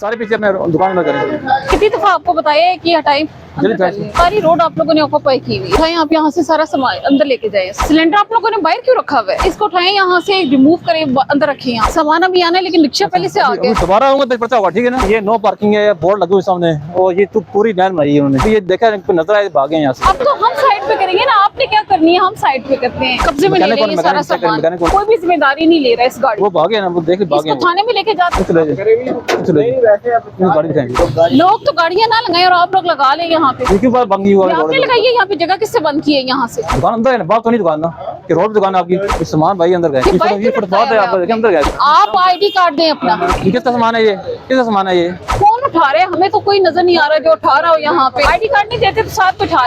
सारे पीछे अपने दुकान में करें। कितनी दफा आपको बताया है कि हटाएं? सारी रोड आप लोगों ने ऑक्यूपाई की हुई है। आप यहाँ से सारा सामान अंदर लेके जाए। सिलेंडर आप लोगों ने बाहर क्यों रखा हुआ है? इसको उठाएं, यहाँ से रिमूव करें, अंदर रखें। यहाँ सामान अभी आना है, लेकिन रिक्शा पहले से आ गया। दोबारा आऊंगा तो पता होगा, ठीक है ना। ये नो पार्किंग है, बोर्ड लगे हुए सामने, और ये तो पूरी लाइन बनाई है उन्होंने। ये देखा नजर आए भागे यहाँ से। अब तो हम साइड पे करेंगे ना, आपने क्या करनी है? हम साइड पे करते हैं, कब्जे में ले लेंगे सारा सामान। कोई भी जिम्मेदारी नहीं ले रहा है इस गाड़ी। वो भागे ना, वो देख भागे, इसको थाने में लेके जाते। गाड़ी दिखाएंगे। लोग तो गाड़ियाँ ना लगाए और आप लोग लगा ले यहाँ पे। क्यों बात बंद हुआ? आपने लगाई है यहाँ पे, जगह किससे बंद की है? यहाँ से दुकान अंदर है ना, बात तो नहीं दुकान ना कि रोड दुकान है आपकी। सामान भाई अंदर गए, ये फुटपाथ है, आप अंदर गए। आप ID कार्ड दें अपना। किसका सामान है ये? किसका सामान है ये? कौन उठा रहे हैं? हमें तो कोई नजर नहीं आ रहा जो उठा रहा हो यहाँ पे। ID कार्ड नहीं देते तो साथ उठा